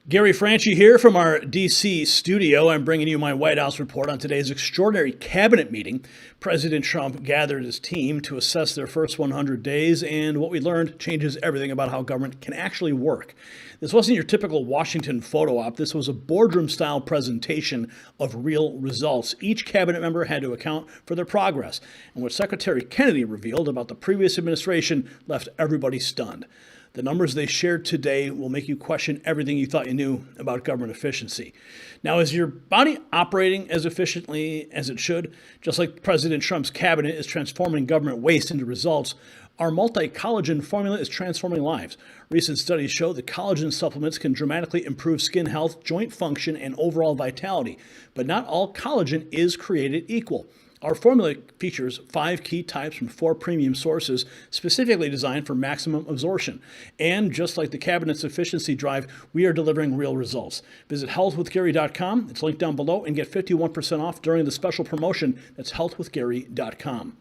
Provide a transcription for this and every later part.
Gary Franchi here from our D.C. studio. I'm bringing you my White House report on today's extraordinary cabinet meeting. President Trump gathered his team to assess their first 100 days, and what we learned changes everything about how government can actually work. This wasn't your typical Washington photo op. This was a boardroom-style presentation of real results. Each cabinet member had to account for their progress, and what Secretary Kennedy revealed about the previous administration left everybody stunned. The numbers they shared today will make you question everything you thought you knew about government efficiency. Now, is your body operating as efficiently as it should? Just like President Trump's cabinet is transforming government waste into results, our multi-collagen formula is transforming lives. Recent studies show that collagen supplements can dramatically improve skin health, joint function, and overall vitality. But not all collagen is created equal. Our formula features 5 key types from 4 premium sources specifically designed for maximum absorption. And just like the cabinet's efficiency drive, we are delivering real results. Visit healthwithgary.com. It's linked down below, and get 51% off during the special promotion. That's healthwithgary.com.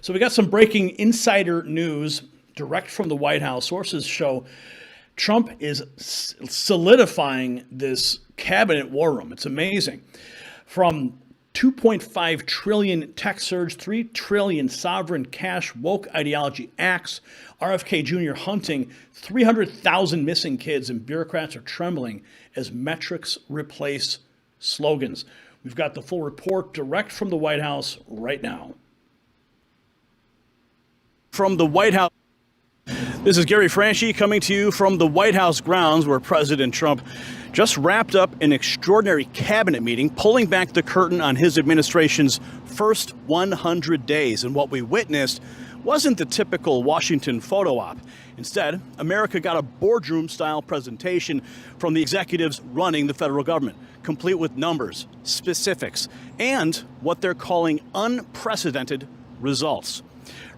So we got some breaking insider news direct from the White House. Sources show Trump is solidifying this cabinet war room. It's amazing. From 2.5 trillion tech surge, 3 trillion sovereign cash, woke ideology acts, RFK Jr. hunting, 300,000 missing kids, and bureaucrats are trembling as metrics replace slogans. We've got the full report direct from the White House right now. From the White House, this is Gary Franchi coming to you from the White House grounds, where President Trump just wrapped up an extraordinary cabinet meeting, pulling back the curtain on his administration's first 100 days. And what we witnessed wasn't the typical Washington photo op. Instead, America got a boardroom-style presentation from the executives running the federal government, complete with numbers, specifics, and what they're calling unprecedented results.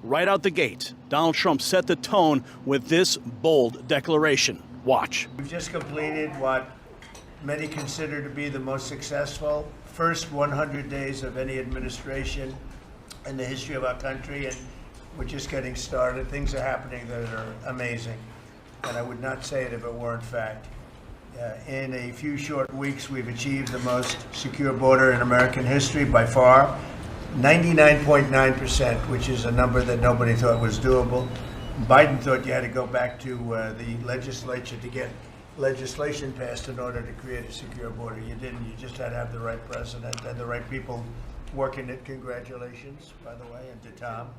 Right out the gate, Donald Trump set the tone with this bold declaration. Watch. We've just completed what many consider to be the most successful first 100 days of any administration in the history of our country, and we're just getting started. Things are happening that are amazing, and I would not say it if it weren't fact. In a few short weeks, we've achieved the most secure border in American history by far. 99.9%, which is a number that nobody thought was doable. Biden thought you had to go back to the legislature to get legislation passed in order to create a secure border. You didn't. You just had to have the right president and the right people working it. Congratulations, by the way, and to Tom.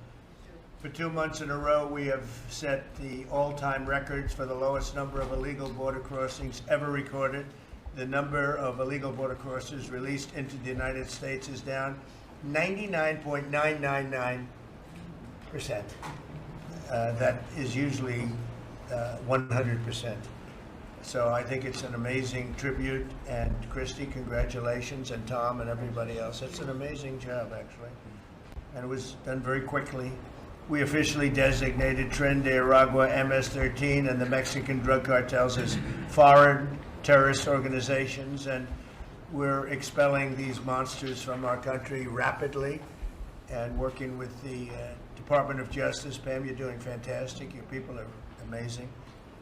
For 2 months in a row, we have set the all-time records for the lowest number of illegal border crossings ever recorded. The number of illegal border crossers released into the United States is down 99.999%. That is usually 100%. So I think it's an amazing tribute, and Christy, congratulations, and Tom and everybody else. It's an amazing job, actually. And it was done very quickly. We officially designated Tren de Aragua, MS-13, and the Mexican drug cartels as foreign terrorist organizations, and we're expelling these monsters from our country rapidly and working with the Department of Justice. Pam, you're doing fantastic. Your people are amazing.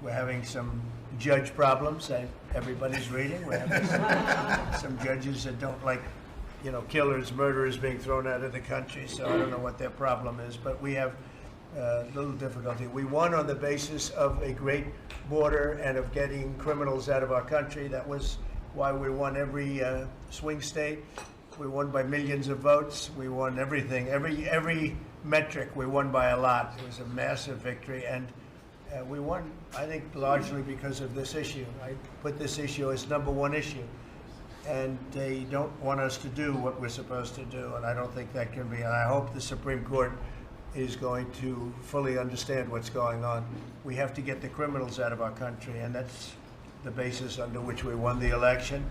We're having some judge problems that everybody's reading. We're having some judges that don't like, killers, murderers being thrown out of the country. So I don't know what their problem is, but we have little difficulty. We won on the basis of a great border and of getting criminals out of our country. That was why we won every swing state. We won by millions of votes. We won everything, every metric. We won by a lot. It was a massive victory, and we won, I think, largely because of this issue. I put this issue as #1 issue, and they don't want us to do what we're supposed to do, and I don't think that can be. And I hope the Supreme Court is going to fully understand what's going on. We have to get the criminals out of our country, and that's the basis under which we won the election.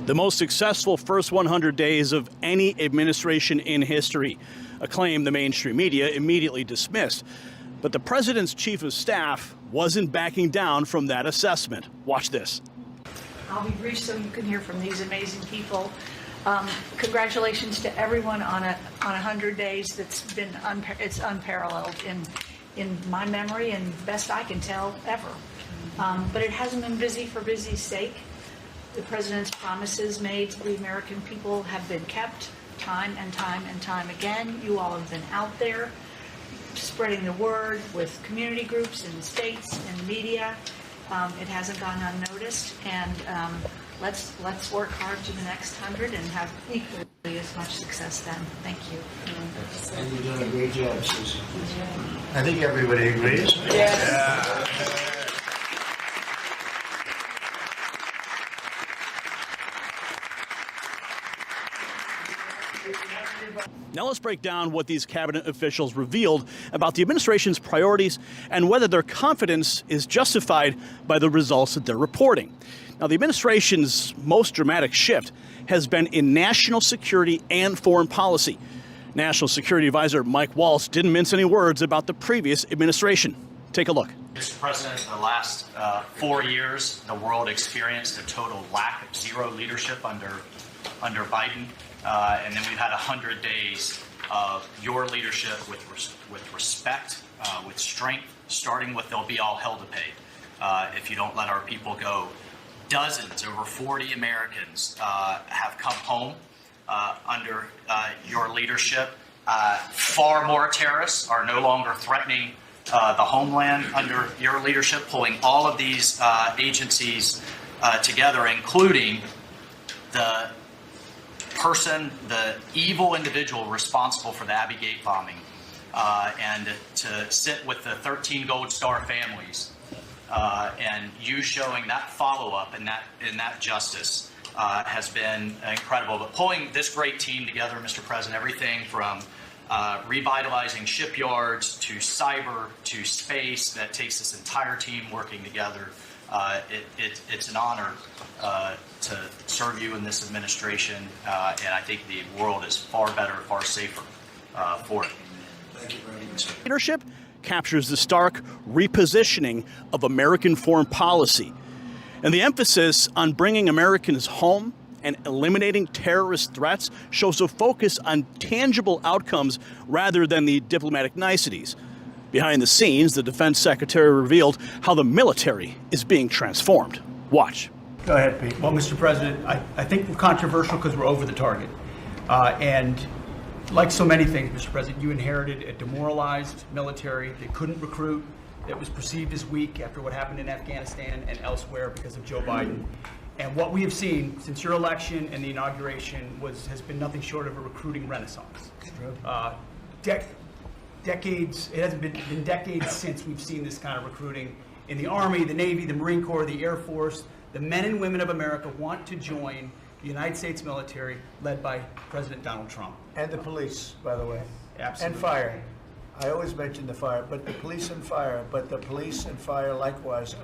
The most successful first 100 days of any administration in history, a claim the mainstream media immediately dismissed. But the president's chief of staff wasn't backing down from that assessment. Watch this. I'll be brief so you can hear from these amazing people. Congratulations to everyone on 100 days. That's been it's unparalleled in my memory, and best I can tell ever. But it hasn't been busy for busy's sake. The president's promises made to the American people have been kept time and time and time again. You all have been out there spreading the word with community groups and states and media. It hasn't gone unnoticed, and let's work hard to the next 100 and have equally as much success then. Thank you. And you're doing a great job, Susie. I think everybody agrees. Yes. Now let's break down what these cabinet officials revealed about the administration's priorities and whether their confidence is justified by the results that they're reporting. Now, the administration's most dramatic shift has been in national security and foreign policy. National Security Advisor Mike Walsh didn't mince any words about the previous administration. Take a look. Mr. President, in the last 4 years, the world experienced a total lack of zero leadership under Biden. And then we've had 100 days of your leadership with respect, with strength, starting with there'll be all hell to pay if you don't let our people go. Dozens, over 40 Americans have come home under your leadership. Far more terrorists are no longer threatening the homeland under your leadership, pulling all of these agencies together, including the evil individual responsible for the Abbey Gate bombing, and to sit with the 13 Gold Star families, and you showing that follow-up and that justice has been incredible. But pulling this great team together, Mr. President, everything from revitalizing shipyards to cyber to space, that takes this entire team working together. It's an honor to serve you in this administration, and I think the world is far better, far safer for it. Thank you very much. Leadership captures the stark repositioning of American foreign policy and the emphasis on bringing Americans home and eliminating terrorist threats shows a focus on tangible outcomes rather than the diplomatic niceties. Behind the scenes, the defense secretary revealed how the military is being transformed. Watch. Go ahead, Pete. Well, Mr. President, I think we're controversial because we're over the target. And like so many things, Mr. President, you inherited a demoralized military that couldn't recruit, that was perceived as weak after what happened in Afghanistan and elsewhere because of Joe Biden. And what we have seen since your election and the inauguration has been nothing short of a recruiting renaissance. Decades, it hasn't been decades since we've seen this kind of recruiting in the Army, the Navy, the Marine Corps, the Air Force. The men and women of America want to join the United States military led by President Donald Trump. And the police, by the way. Absolutely. And fire. I always mention the fire, but the police and fire, likewise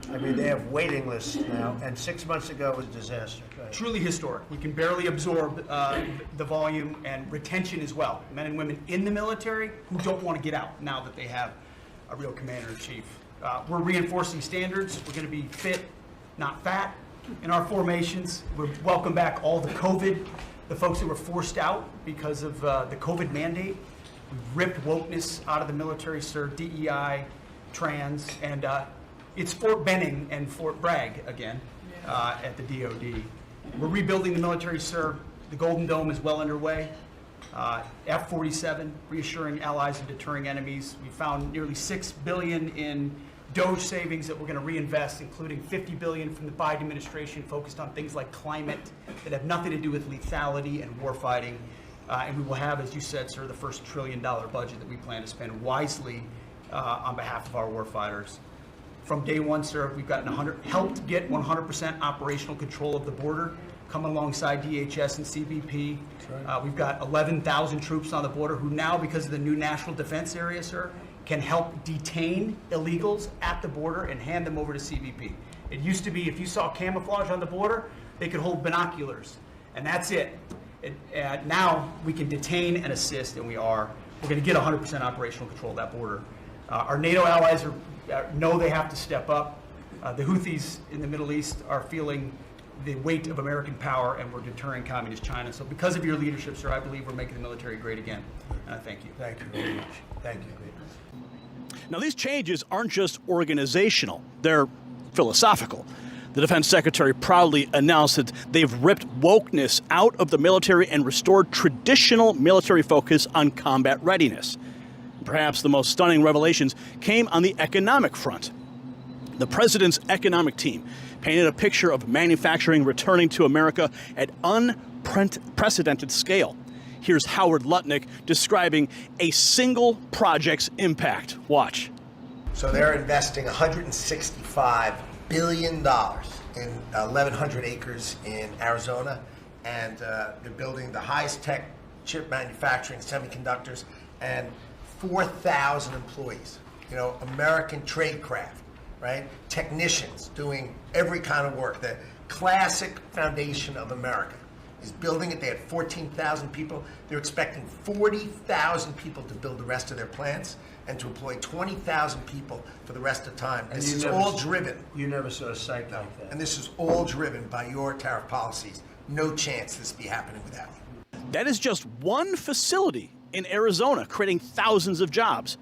they have waiting lists now, and 6 months ago was a disaster. Truly historic. We can barely absorb the volume and retention as well. Men and women in the military who don't want to get out now that they have a real commander-in-chief. We're reinforcing standards. We're going to be fit, not fat, in our formations. We welcome back all the folks that were forced out because of the COVID mandate. We've ripped wokeness out of the military, sir, DEI, trans, and it's Fort Benning and Fort Bragg again at the DOD. We're rebuilding the military, sir. The Golden Dome is well underway. F-47, reassuring allies and deterring enemies. We found nearly $6 billion in DOGE savings that we're going to reinvest, including $50 billion from the Biden administration focused on things like climate that have nothing to do with lethality and warfighting. And we will have, as you said, sir, the first $1 trillion budget that we plan to spend wisely on behalf of our warfighters. From day one, sir, we've helped get 100% operational control of the border, coming alongside DHS and CBP. Right. We've got 11,000 troops on the border who now, because of the new national defense area, sir, can help detain illegals at the border and hand them over to CBP. It used to be if you saw camouflage on the border, they could hold binoculars, and that's it. Now we can detain and assist, and we're going to get 100% operational control of that border. Our NATO allies know they have to step up. The Houthis in the Middle East are feeling the weight of American power, and we're deterring communist China. So because of your leadership, sir, I believe we're making the military great again. And I thank you. Thank you very much. Thank you. Now, these changes aren't just organizational, they're philosophical. The Defense Secretary proudly announced that they've ripped wokeness out of the military and restored traditional military focus on combat readiness. Perhaps the most stunning revelations came on the economic front. The president's economic team painted a picture of manufacturing returning to America at unprecedented scale. Here's Howard Lutnick describing a single project's impact. Watch. So they're investing $165 billion in 1,100 acres in Arizona, and they're building the highest tech chip manufacturing, semiconductors, and 4,000 employees. You know, American tradecraft, right? Technicians doing every kind of work. The classic foundation of America is building it. They had 14,000 people. They're expecting 40,000 people to build the rest of their plants and to employ 20,000 people for the rest of the time. And This is never all s- driven. You never saw a site like that. And this is all driven by your tariff policies. No chance this be happening without you. That is just one facility in Arizona, creating thousands of jobs.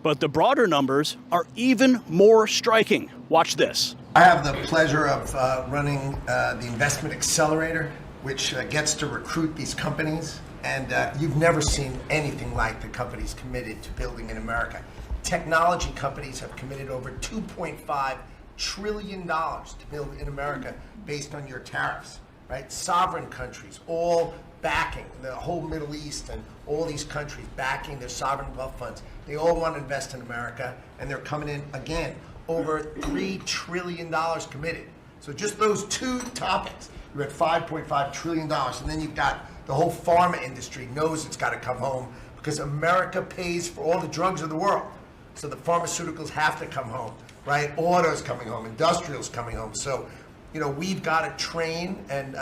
But the broader numbers are even more striking. Watch this. I have the pleasure of running the Investment Accelerator, which gets to recruit these companies. And you've never seen anything like the companies committed to building in America. Technology companies have committed over $2.5 trillion to build in America based on your tariffs, right? Sovereign countries all backing, the whole Middle East and all these countries backing their sovereign wealth funds. They all want to invest in America, and they're coming in, again, over $3 trillion committed. So just those two topics, you're at $5.5 trillion, and then you've got the whole pharma industry knows it's got to come home because America pays for all the drugs of the world. So the pharmaceuticals have to come home, right? Autos coming home, industrials coming home. So, you know, we've got to train, and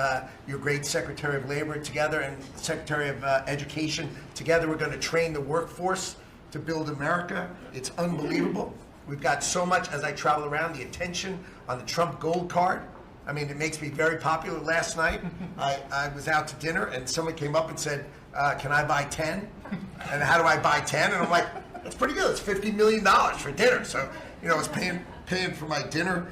your great Secretary of Labor together and Secretary of Education together, we're going to train the workforce to build America. It's unbelievable. We've got so much, as I travel around, the attention on the Trump Gold Card. I mean, it makes me very popular. Last night, I was out to dinner, and someone came up and said, can I buy 10? And how do I buy 10? And I'm like, that's pretty good. It's $50 million for dinner. So, you know, I was paying for my dinner.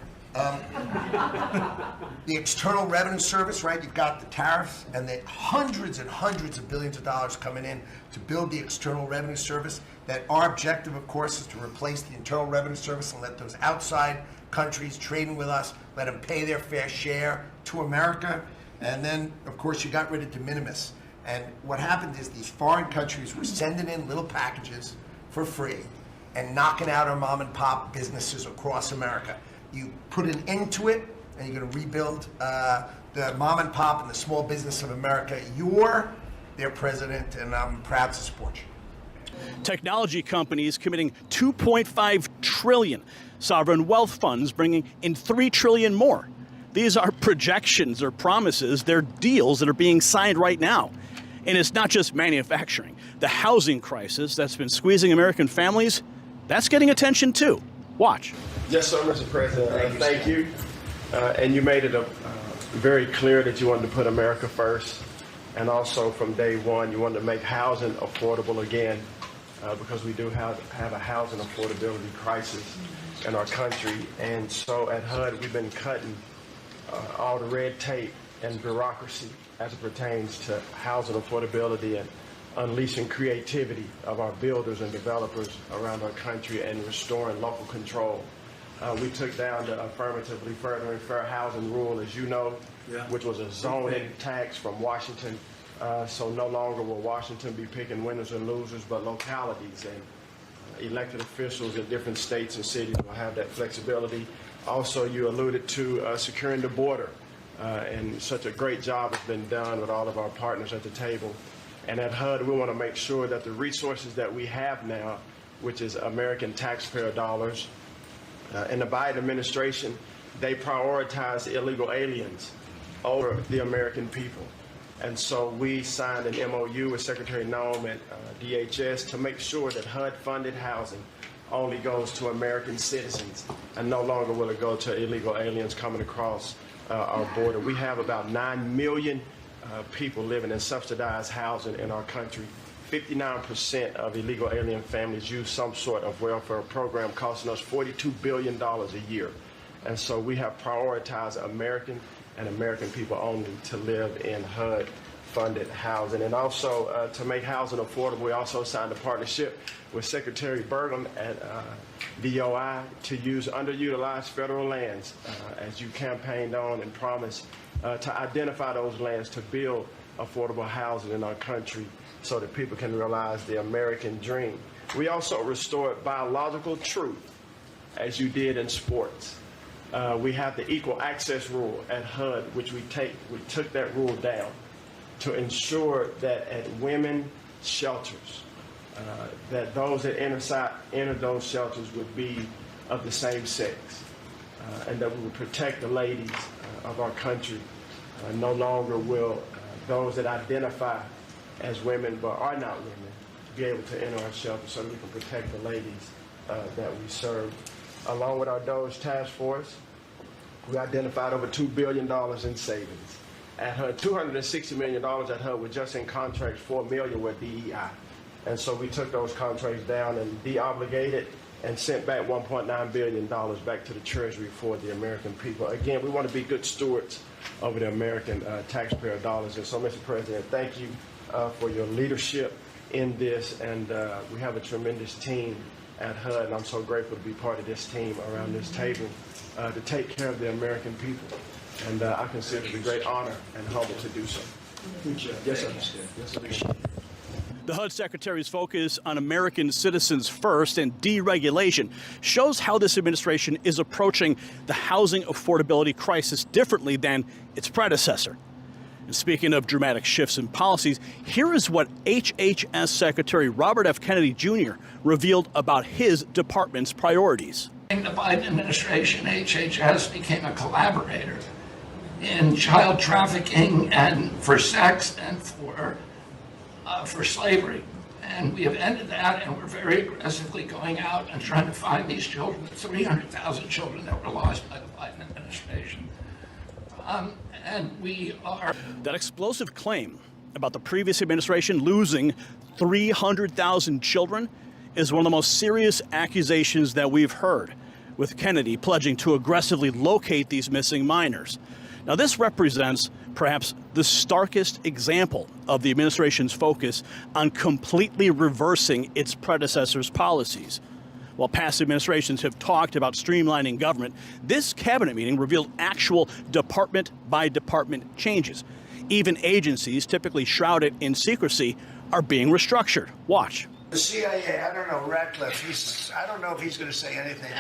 The External Revenue Service, right? You've got the tariffs and the hundreds and hundreds of billions of dollars coming in to build the External Revenue Service. That our objective, of course, is to replace the Internal Revenue Service and let those outside countries trading with us, let them pay their fair share to America. And then, of course, you got rid of de minimis. And what happened is these foreign countries were sending in little packages for free and knocking out our mom and pop businesses across America. You put an end to it, and you're going to rebuild the mom and pop and the small business of America. You're their president, and I'm proud to support you. Technology companies committing $2.5 trillion. Sovereign wealth funds bringing in $3 trillion more. These are projections or promises. They're deals that are being signed right now. And it's not just manufacturing. The housing crisis that's been squeezing American families, that's getting attention too. Watch. Yes, sir, Mr. President. Thank you. And you made it very clear that you wanted to put America first. And also from day one, you wanted to make housing affordable again, because we do have a housing affordability crisis in our country. And so at HUD, we've been cutting all the red tape and bureaucracy as it pertains to housing affordability and unleashing creativity of our builders and developers around our country and restoring local control. We took down the affirmatively furthering fair housing rule, as you know, which was a zoning tax from Washington. So no longer will Washington be picking winners and losers, but localities and elected officials in different states and cities will have that flexibility. Also, you alluded to securing the border, and such a great job has been done with all of our partners at the table. And at HUD, we want to make sure that the resources that we have now, which is American taxpayer dollars, in the Biden administration, they prioritize illegal aliens over the American people. And so we signed an MOU with Secretary Noem at DHS to make sure that HUD-funded housing only goes to American citizens, and no longer will it go to illegal aliens coming across our border. We have about 9 million people living in subsidized housing in our country. 59% of illegal alien families use some sort of welfare program, costing us $42 billion a year. And so we have prioritized American and American people only to live in HUD-funded housing. And also to make housing affordable, we also signed a partnership with Secretary Burgum at DOI to use underutilized federal lands, as you campaigned on and promised, to identify those lands to build affordable housing in our country so that people can realize the American dream. We also restored biological truth, as you did in sports. We have the equal access rule at HUD, which we took that rule down to ensure that at women's shelters, that those that enter those shelters would be of the same sex, and that we would protect the ladies of our country. No longer will those that identify as women but are not women be able to enter our shelters, so that we can protect the ladies that we serve. Along with our DOGE task force, we identified over $2 billion in savings. At HUD, $260 million at HUD were just in contracts, $4 million with DEI. And so we took those contracts down and de-obligated and sent back $1.9 billion back to the Treasury for the American people. Again, we want to be good stewards over the American taxpayer dollars. And so, Mr. President, thank you for your leadership in this. And we have a tremendous team at HUD, and I'm so grateful to be part of this team around this table to take care of the American people. And I consider it a great honor and humble to do so. Yes, sir. Yes, sir. The HUD Secretary's focus on American citizens first and deregulation shows how this administration is approaching the housing affordability crisis differently than its predecessor. And speaking of dramatic shifts in policies, here is what HHS Secretary Robert F. Kennedy Jr. revealed about his department's priorities. In the Biden administration, HHS became a collaborator in child trafficking and for sex and for slavery. And we have ended that, and we're very aggressively going out and trying to find these children, 300,000 children that were lost by the Biden administration. And we are... That explosive claim about the previous administration losing 300,000 children is one of the most serious accusations that we've heard, with Kennedy pledging to aggressively locate these missing minors. Now, this represents perhaps the starkest example of the administration's focus on completely reversing its predecessor's policies. While past administrations have talked about streamlining government, this cabinet meeting revealed actual department-by-department changes. Even agencies typically shrouded in secrecy are being restructured. Watch. The CIA, I don't know, Ratcliffe, I don't know if he's going to say anything.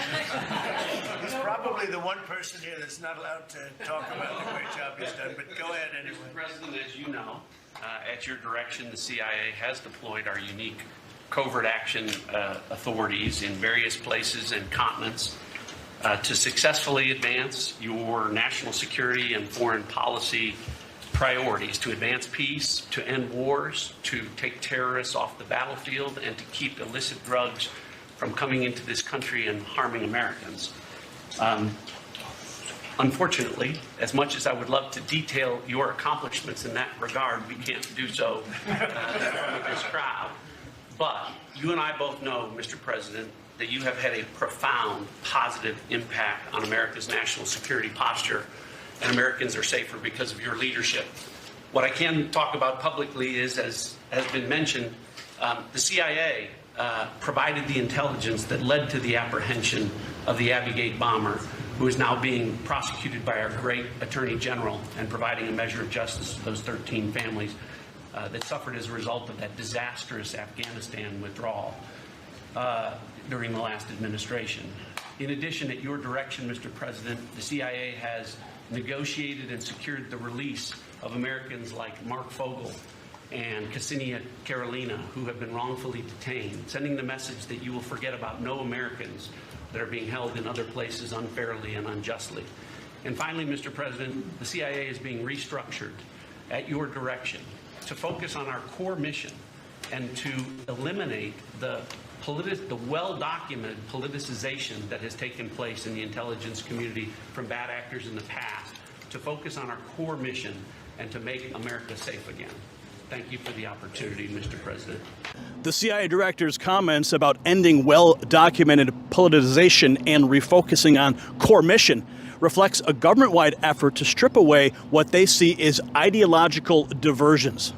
He's probably the one person here that's not allowed to talk about the great job he's done, but go ahead anyway. Mr. President, as you know, at your direction, the CIA has deployed our unique covert action authorities in various places and continents to successfully advance your national security and foreign policy priorities, to advance peace, to end wars, to take terrorists off the battlefield, and to keep illicit drugs from coming into this country and harming Americans. Unfortunately, as much as I would love to detail your accomplishments in that regard, we can't do so in front of this crowd. But you and I both know, Mr. President, that you have had a profound positive impact on America's national security posture, and Americans are safer because of your leadership. What I can talk about publicly is, as has been mentioned, the CIA provided the intelligence that led to the apprehension of the Abbey Gate bomber, who is now being prosecuted by our great Attorney General and providing a measure of justice to those 13 families that suffered as a result of that disastrous Afghanistan withdrawal during the last administration. In addition, at your direction, Mr. President, the CIA has negotiated and secured the release of Americans like Mark Fogel and Ksenia Karolina, who have been wrongfully detained, sending the message that you will forget about no Americans that are being held in other places unfairly and unjustly. And finally, Mr. President, the CIA is being restructured at your direction to focus on our core mission and to eliminate the well-documented politicization that has taken place in the intelligence community from bad actors in the past, to focus on our core mission and to make America safe again. Thank you for the opportunity, Mr. President. The CIA director's comments about ending well-documented politicization and refocusing on core mission reflects a government-wide effort to strip away what they see as ideological diversions.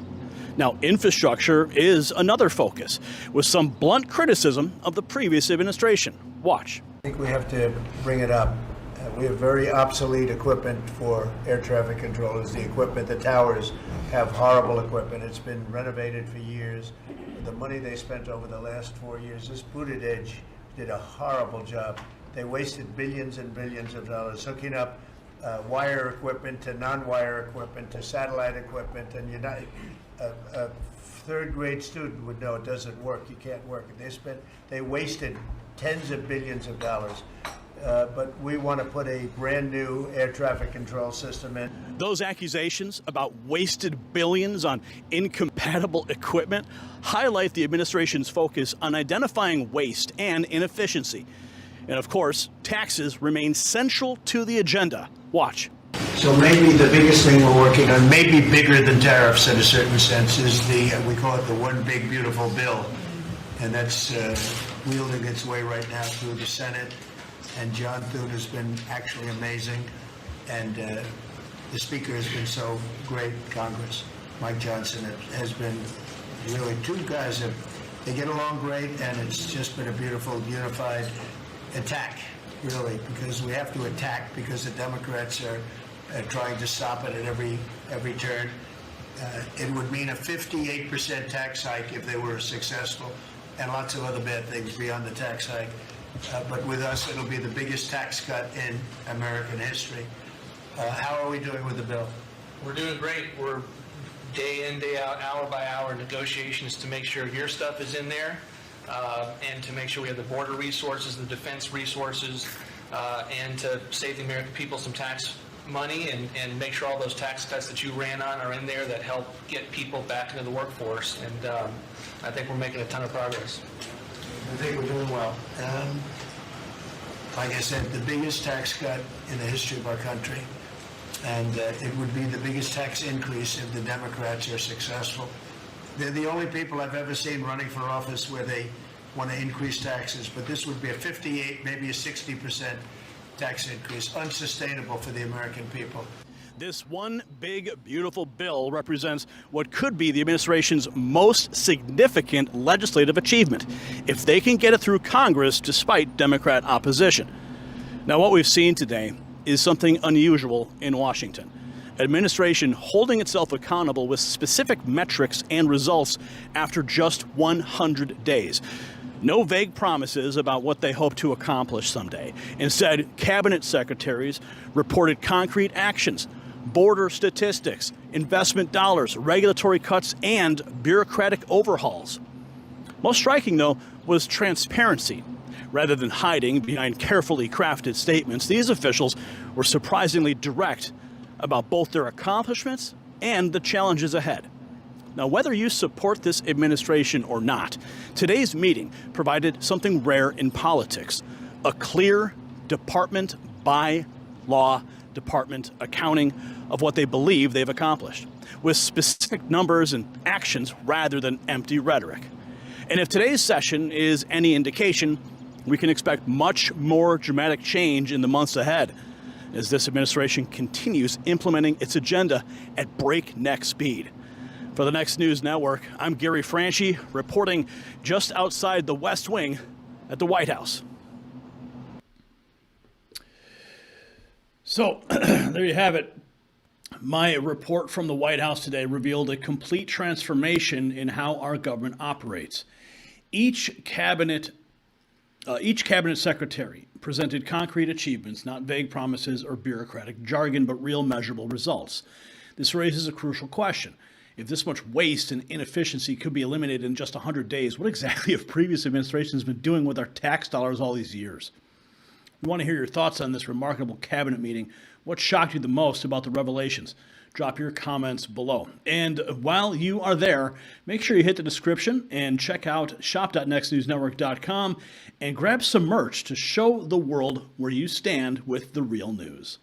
Now, infrastructure is another focus, with some blunt criticism of the previous administration. Watch. I think we have to bring it up. We have very obsolete equipment for air traffic controllers. The equipment, the towers have horrible equipment. It's been renovated for years. The money they spent over the last 4 years, this Buttigieg did a horrible job. They wasted billions and billions of dollars hooking up wire equipment to non-wire equipment to satellite equipment, and a third grade student would know it doesn't work. You can't work it. They wasted tens of billions of dollars. But we want to put a brand new air traffic control system in. Those accusations about wasted billions on incompatible equipment highlight the administration's focus on identifying waste and inefficiency. And of course, taxes remain central to the agenda. Watch. So maybe the biggest thing we're working on, maybe bigger than tariffs in a certain sense, is we call it the One Big Beautiful Bill. And that's wielding its way right now through the Senate. And John Thune has been actually amazing. And the Speaker has been so great, Congress. Mike Johnson has been really two guys they get along great, and it's just been a beautiful, unified attack, really, because we have to attack because the Democrats are trying to stop it at every turn. It would mean a 58% tax hike if they were successful, and lots of other bad things beyond the tax hike. But with us, it'll be the biggest tax cut in American history. How are we doing with the bill? We're doing great. We're day in, day out, hour by hour negotiations to make sure your stuff is in there, and to make sure we have the border resources, the defense resources, and to save the American people some tax money and make sure all those tax cuts that you ran on are in there that help get people back into the workforce. And I think we're making a ton of progress. I think we're doing well. Like I said, the biggest tax cut in the history of our country, and it would be the biggest tax increase if the Democrats are successful. They're the only people I've ever seen running for office where they want to increase taxes, but this would be a 58, maybe a 60% tax increase, unsustainable for the American people. This one big, beautiful bill represents what could be the administration's most significant legislative achievement, if they can get it through Congress despite Democrat opposition. Now, what we've seen today is something unusual in Washington. Administration holding itself accountable with specific metrics and results after just 100 days. No vague promises about what they hope to accomplish someday. Instead, cabinet secretaries reported concrete actions, border statistics, investment dollars, regulatory cuts, and bureaucratic overhauls. Most striking, though, was transparency. Rather than hiding behind carefully crafted statements, these officials were surprisingly direct about both their accomplishments and the challenges ahead. Now, whether you support this administration or not, today's meeting provided something rare in politics: a clear department by law department accounting of what they believe they've accomplished, with specific numbers and actions rather than empty rhetoric. And if today's session is any indication, we can expect much more dramatic change in the months ahead as this administration continues implementing its agenda at breakneck speed. For the Next News Network, I'm Gary Franchi, reporting just outside the West Wing at the White House. So there you have it. My report from the White House today revealed a complete transformation in how our government operates. Each cabinet secretary presented concrete achievements, not vague promises or bureaucratic jargon, but real measurable results. This raises a crucial question. If this much waste and inefficiency could be eliminated in just 100 days, what exactly have previous administrations been doing with our tax dollars all these years? We want to hear your thoughts on this remarkable cabinet meeting. What shocked you the most about the revelations? Drop your comments below. And while you are there, make sure you hit the description and check out shop.nextnewsnetwork.com and grab some merch to show the world where you stand with the real news.